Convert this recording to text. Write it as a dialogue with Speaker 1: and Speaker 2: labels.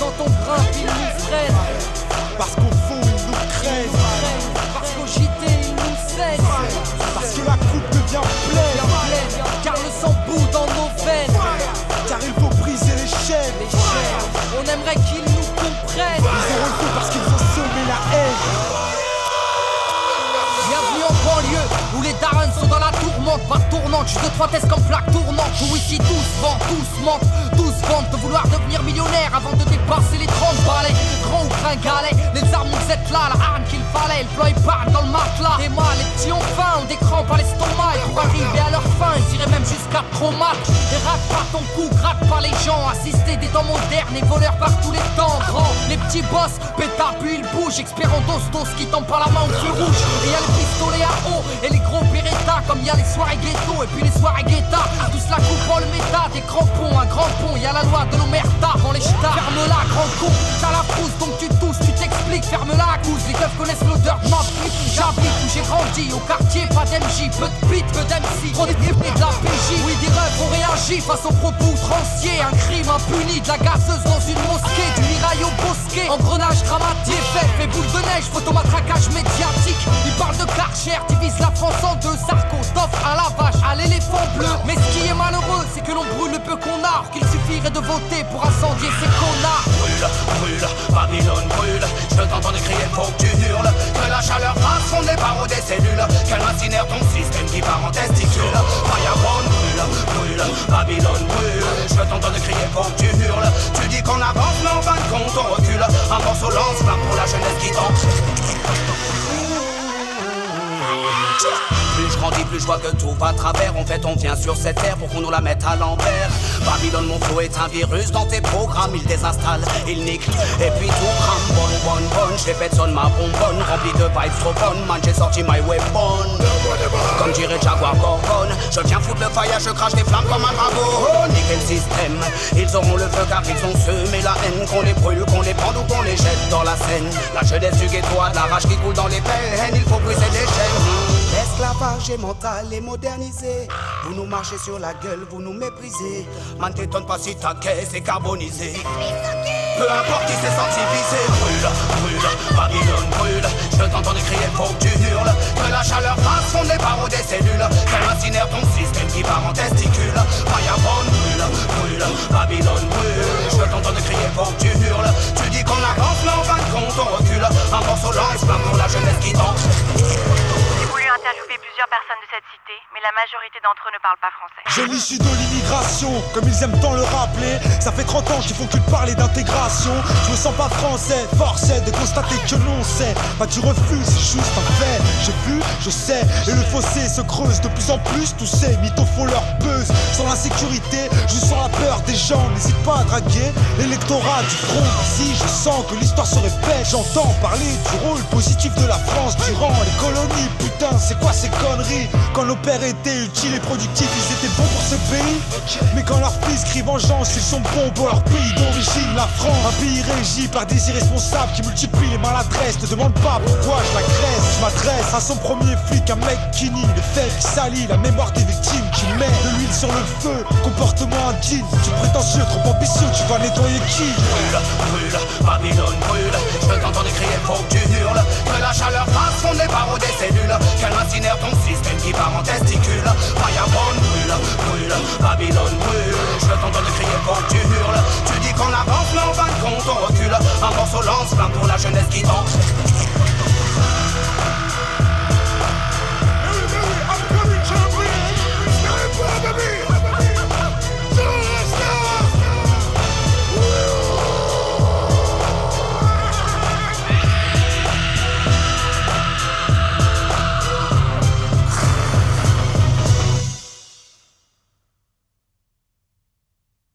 Speaker 1: quand on grimpe, ils nous freinent.
Speaker 2: Parce qu'au fond ils nous craignent.
Speaker 1: Parce qu'au JT ils nous saignent.
Speaker 2: Parce que la coupe devient pleine.
Speaker 1: Car le sang bout dans nos veines.
Speaker 2: Car il faut briser les chaînes.
Speaker 1: On aimerait qu'ils nous comprennent.
Speaker 2: Ils auront le coup parce qu'ils ont semé la haine.
Speaker 1: Bienvenue en banlieue où les darons sont dans la tourmente. Pas tournante, juste 2-3 tests comme plaque tournante. Où ici tous vendent, tous mentent, tous vendent de vouloir devenir millionnaire avant de dépasser les 30 balais. Grand ou gringalet, les armes nous êtes là, la hargne qu'il fallait. Le plan épargne dans le matelas. Des mâles, les petits ont faim, ont des crampes à l'estomac. Et pour arriver à leur fin, ils iraient même jusqu'à traumat. Et rate pas ton cou, gratte pas les gens. Assister des temps modernes et voleurs par tous les temps. Grand, les petits boss, péta puis ils bougent. Expert en dos qui tombent par la main au feu rouge. Et y'a les pistolets à eau et les gros Beretta. Comme y'a les soirées ghetto et puis les soirées guetta. Tout cela coupe en le méta, des crampons, un grand pont. Y'a la loi de l'omerta dans les ch'tas. Ferme-la, grand con, t'as la frousse donc tu tousses, tu t'expliques. Ferme-la à cause, les keufs connaissent l'odeur de ma pipe. J'habite où j'ai grandi, au quartier, pas d'MJ. Peu de beat, peu d'MC, trop de la PJ. Oui, des rêves ont réagi face aux propos outranciers. Un crime impuni, de la gazeuse dans une mosquée. Du mirail au bosquet, engrenage dramatique. Fait boule de neige, photomatraquage médiatique. Ils parlent de Karcher, divise la France en deux. Sarko, t'offre à la vache, à l'éléphant bleu. Mais ce qui est malheureux, c'est que l'on brûle le peu qu'on a. Or qu'il suffirait de voter pour incendier ces connards.
Speaker 3: Brûle, brûle, Babylone brûle. Je t'entends crier, faut que tu hurles. Que la chaleur fasse fondre les barreaux des cellules. Qu'elle incinère ton système qui part en testicule. Fireborn brûle, brûle, Babylone brûle. Je t'entends crier, faut que tu hurles. Tu dis qu'on avance, mais en fin de compte on recule. Un morceau lance-flamme pour la jeunesse qui tombe. Plus je grandis, plus je vois que tout va à travers. En fait, on vient sur cette terre pour qu'on nous la mette à l'envers. Babylone, mon flow est un virus dans tes programmes. Il désinstalle, il nique, et puis tout crame. Bonne, j'ai fait sonne ma bonbonne. Rempli de vibes trop bonnes, man, j'ai sorti my weapon. Comme dirait Jaguar Gorgon, je viens foutre le fire, je crache des flammes comme un dragon. Niquer le système, ils auront le feu car ils ont semé la haine. Qu'on les brûle, qu'on les pende ou qu'on les jette dans la Seine. La jeunesse du ghetto a de la rage qui coule dans les veines. Il faut briser les chaînes. L'esclavage est mental et modernisé. Vous nous marchez sur la gueule, vous nous méprisez. Man, t'étonne pas si ta caisse est carbonisée. Peu importe qui s'est senti visé. Brûle, Babylone brûle. Je t'entends crier, faut que tu hurles. Que la chaleur fasse fondre les barreaux des cellules. Qu'elle incinère ton système qui part en testicule. Fireborn brûle, Babylone brûle. Je t'entends crier, faut que tu hurles. Tu dis qu'on avance, mais en fin de compte on recule. Un morceau lance-flamme pour la jeunesse qui tombe.
Speaker 4: Interviewé plusieurs personnes de cette cité, mais la majorité d'entre eux ne parlent pas français.
Speaker 2: J'ai l'issue de l'immigration, comme ils aiment tant le rappeler. Ça fait 30 ans qu'ils font que de parler d'intégration. Je me sens pas français, force est de constater que non c'est pas du refus, c'est juste un fait. J'ai vu, je sais, et le fossé se creuse de plus en plus. Tous ces mythos font leur buzz. Sans l'insécurité, je sens la peur des gens. N'hésite pas à draguer l'électorat du front. Ici je sens que l'histoire se répète. J'entends parler du rôle positif de la France durant les colonies. Putain, c'est quoi ces conneries? Quand nos pères étaient utiles et productifs, ils étaient bons pour ce pays. Mais quand leurs fils crient vengeance, ils sont bons pour leur pays d'origine, la France. Un pays régi par des irresponsables qui multiplient les maladresses. Ne demande pas pourquoi je l'agresse. Je m'adresse à son premier flic, un mec qui nie les faits, qui salit la mémoire des victimes, qui met de l'huile sur le feu. Comportement indigne, tu prétentieux, trop ambitieux, tu vas nettoyer qui?
Speaker 3: Brûle, Babylone brûle. Je t'entends crier, faut que tu hurles. Que la chaleur fasse fondre les barreaux des cellules. Qu'elle incinère ton système qui part en testicule. Fireborn brûle, Babylone brûle. Je t'entends crier, faut que tu hurles. Tu dis qu'on avance, mais en fin de compte on recule. Un morceau lance-flamme pour la jeunesse qui tombe.